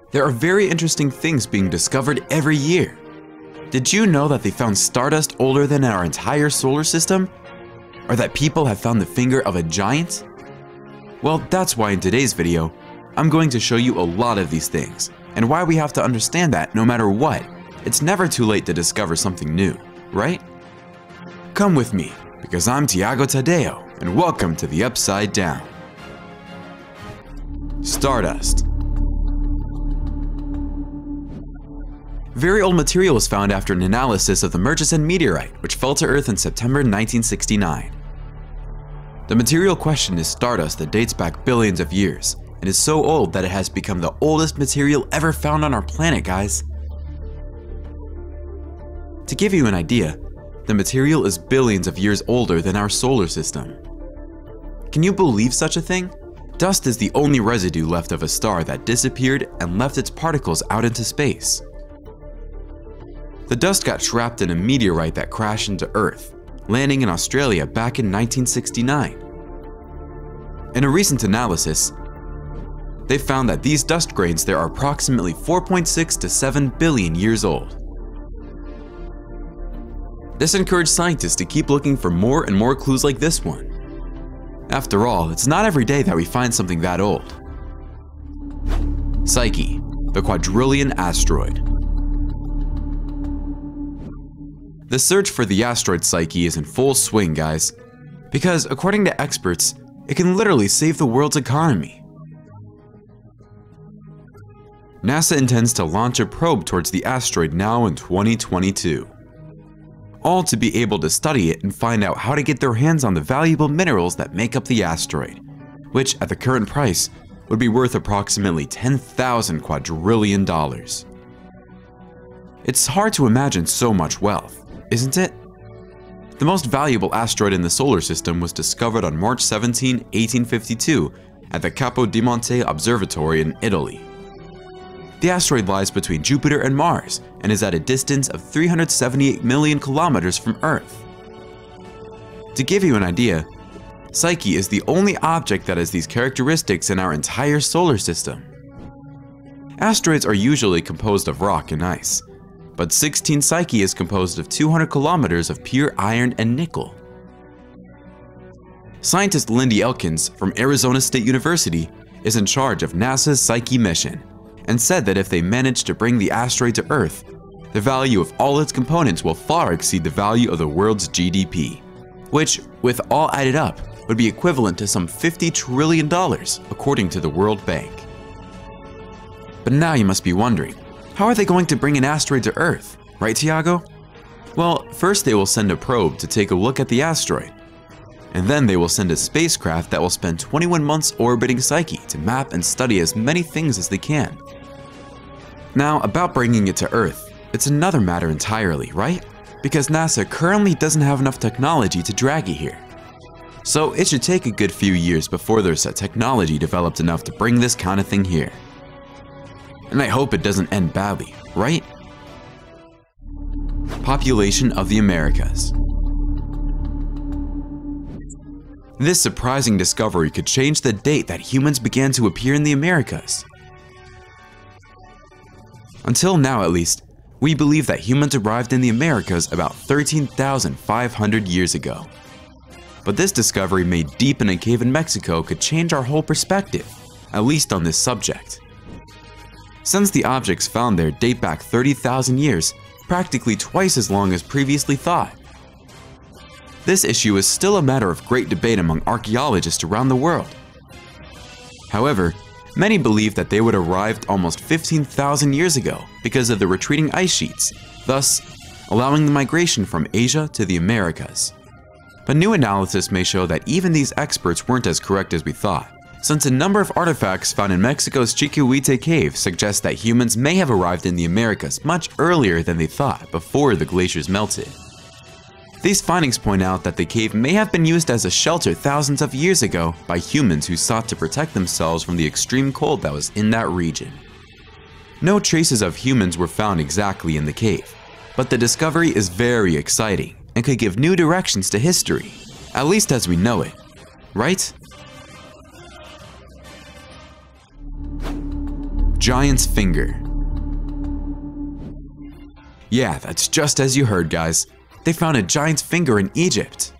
There are very interesting things being discovered every year. Did you know that they found stardust older than our entire solar system? Or that people have found the finger of a giant? Well, that's why in today's video, I'm going to show you a lot of these things, and why we have to understand that no matter what, it's never too late to discover something new, right? Come with me, because I'm Tiago Tadeo, and welcome to the Upside Down. Stardust. Very old material was found after an analysis of the Murchison meteorite, which fell to Earth in September 1969. The material questioned is stardust that dates back billions of years, and is so old that it has become the oldest material ever found on our planet, guys. To give you an idea, the material is billions of years older than our solar system. Can you believe such a thing? Dust is the only residue left of a star that disappeared and left its particles out into space. The dust got trapped in a meteorite that crashed into Earth, landing in Australia back in 1969. In a recent analysis, they found that these dust grains there are approximately 4.6 to 7 billion years old. This encouraged scientists to keep looking for more and more clues like this one. After all, it's not every day that we find something that old. Psyche, the quadrillion asteroid. The search for the asteroid Psyche is in full swing, guys, because according to experts, it can literally save the world's economy. NASA intends to launch a probe towards the asteroid now in 2022. All to be able to study it and find out how to get their hands on the valuable minerals that make up the asteroid, which at the current price would be worth approximately $10,000 quadrillion. It's hard to imagine so much wealth, isn't it? The most valuable asteroid in the solar system was discovered on March 17, 1852 at the Capodimonte Observatory in Italy. The asteroid lies between Jupiter and Mars and is at a distance of 378 million kilometers from Earth. To give you an idea, Psyche is the only object that has these characteristics in our entire solar system. Asteroids are usually composed of rock and ice, but 16 Psyche is composed of 200 kilometers of pure iron and nickel. Scientist Lindy Elkins from Arizona State University is in charge of NASA's Psyche mission, and said that if they manage to bring the asteroid to Earth, the value of all its components will far exceed the value of the world's GDP, which, with all added up, would be equivalent to some $50 trillion, according to the World Bank. But now you must be wondering, how are they going to bring an asteroid to Earth, right, Tiago? Well, first they will send a probe to take a look at the asteroid, and then they will send a spacecraft that will spend 21 months orbiting Psyche to map and study as many things as they can. Now, about bringing it to Earth, it's another matter entirely, right? Because NASA currently doesn't have enough technology to drag it here. So it should take a good few years before there's a technology developed enough to bring this kind of thing here. And I hope it doesn't end badly, right? Population of the Americas. This surprising discovery could change the date that humans began to appear in the Americas. Until now, at least, we believe that humans arrived in the Americas about 13,500 years ago. But this discovery made deep in a cave in Mexico could change our whole perspective, at least on this subject. Since the objects found there date back 30,000 years, practically twice as long as previously thought. This issue is still a matter of great debate among archaeologists around the world. However, many believe that they would have arrived almost 15,000 years ago because of the retreating ice sheets, thus allowing the migration from Asia to the Americas. But new analysis may show that even these experts weren't as correct as we thought, since a number of artifacts found in Mexico's Chiquihuite cave suggest that humans may have arrived in the Americas much earlier than they thought before the glaciers melted. These findings point out that the cave may have been used as a shelter thousands of years ago by humans who sought to protect themselves from the extreme cold that was in that region. No traces of humans were found exactly in the cave, but the discovery is very exciting and could give new directions to history, at least as we know it, right? Giant's finger. Yeah, that's just as you heard, guys. They found a giant's finger in Egypt.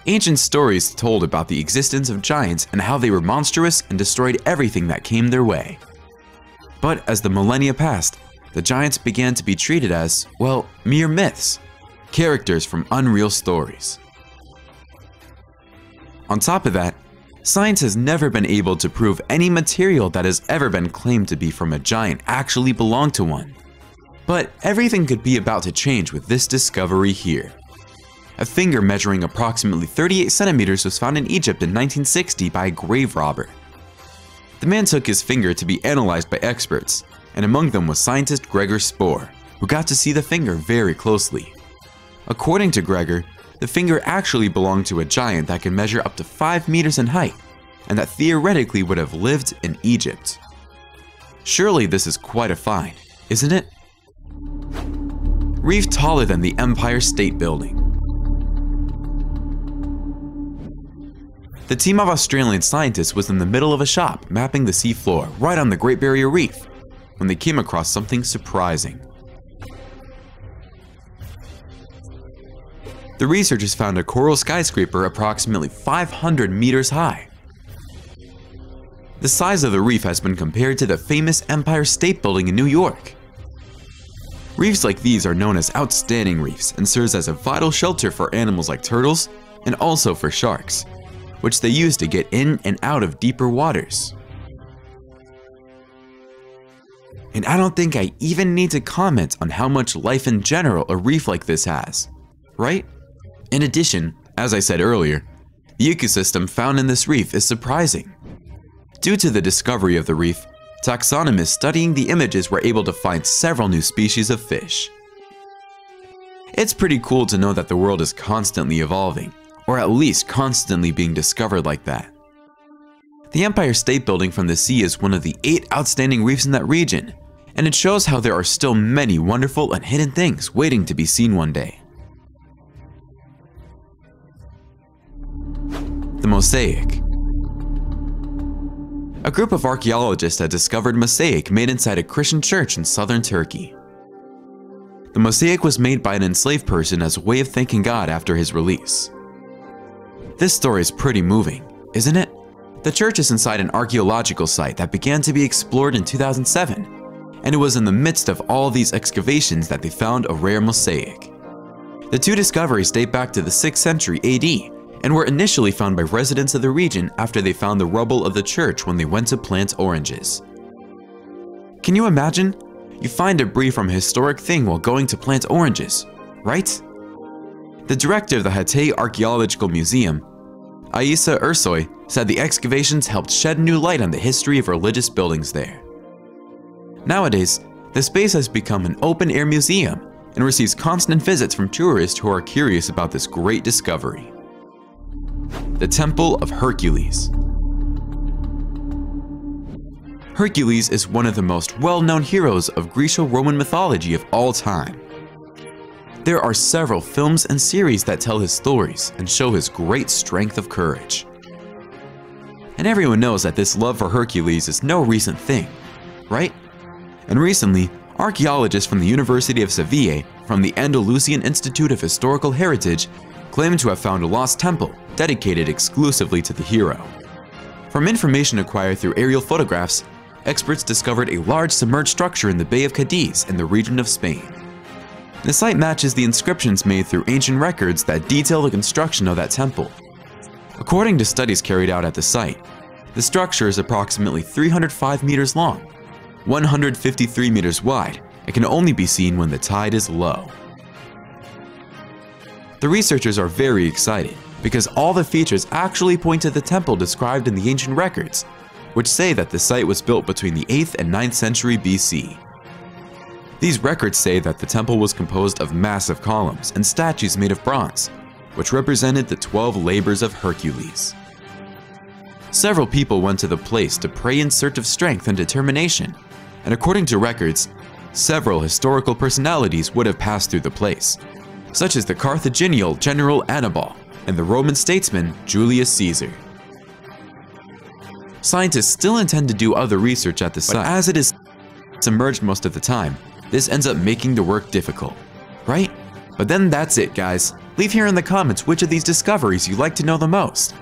Ancient stories told about the existence of giants and how they were monstrous and destroyed everything that came their way. But as the millennia passed, the giants began to be treated as, well, mere myths, characters from unreal stories. On top of that, science has never been able to prove any material that has ever been claimed to be from a giant actually belonged to one. But everything could be about to change with this discovery here. A finger measuring approximately 38 centimeters was found in Egypt in 1960 by a grave robber. The man took his finger to be analyzed by experts, and among them was scientist Gregor Spohr, who got to see the finger very closely. According to Gregor, the finger actually belonged to a giant that could measure up to 5 meters in height, and that theoretically would have lived in Egypt. Surely this is quite a find, isn't it? Reef taller than the Empire State Building. The team of Australian scientists was in the middle of a shop mapping the sea floor right on the Great Barrier Reef when they came across something surprising. The researchers found a coral skyscraper approximately 500 meters high. The size of the reef has been compared to the famous Empire State Building in New York. Reefs like these are known as outstanding reefs and serves as a vital shelter for animals like turtles and also for sharks, which they use to get in and out of deeper waters. And I don't think I even need to comment on how much life in general a reef like this has, right? In addition, as I said earlier, the ecosystem found in this reef is surprising. Due to the discovery of the reef, taxonomists studying the images were able to find several new species of fish. It's pretty cool to know that the world is constantly evolving, or at least constantly being discovered like that. The Empire State Building from the sea is one of the 8 outstanding reefs in that region, and it shows how there are still many wonderful and hidden things waiting to be seen one day. The Mosaic. A group of archaeologists had discovered mosaic made inside a Christian church in southern Turkey. The mosaic was made by an enslaved person as a way of thanking God after his release. This story is pretty moving, isn't it? The church is inside an archaeological site that began to be explored in 2007, and it was in the midst of all these excavations that they found a rare mosaic. The 2 discoveries date back to the 6th century AD, and were initially found by residents of the region after they found the rubble of the church when they went to plant oranges. Can you imagine? You find debris from a historic thing while going to plant oranges, right? The director of the Hatay Archaeological Museum, Aissa Ersoy, said the excavations helped shed new light on the history of religious buildings there. Nowadays, the space has become an open-air museum and receives constant visits from tourists who are curious about this great discovery. The Temple of Hercules. Hercules is one of the most well-known heroes of Greco-Roman mythology of all time. There are several films and series that tell his stories and show his great strength of courage. And everyone knows that this love for Hercules is no recent thing, right? And recently, archaeologists from the University of Seville from the Andalusian Institute of Historical Heritage claim to have found a lost temple dedicated exclusively to the hero. From information acquired through aerial photographs, experts discovered a large submerged structure in the Bay of Cadiz in the region of Spain. The site matches the inscriptions made through ancient records that detail the construction of that temple. According to studies carried out at the site, the structure is approximately 305 meters long, 153 meters wide, and can only be seen when the tide is low. The researchers are very excited because all the features actually point to the temple described in the ancient records, which say that the site was built between the 8th and 9th century BC. These records say that the temple was composed of massive columns and statues made of bronze, which represented the 12 labors of Hercules. Several people went to the place to pray in search of strength and determination, and according to records, several historical personalities would have passed through the place, such as the Carthaginian general Hannibal and the Roman statesman Julius Caesar. Scientists still intend to do other research at the site, as it is submerged most of the time, this ends up making the work difficult, right? But then that's it, guys. Leave here in the comments which of these discoveries you'd like to know the most.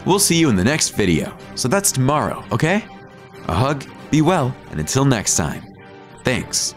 We'll see you in the next video, so that's tomorrow, okay? A hug, be well, and until next time. Thanks.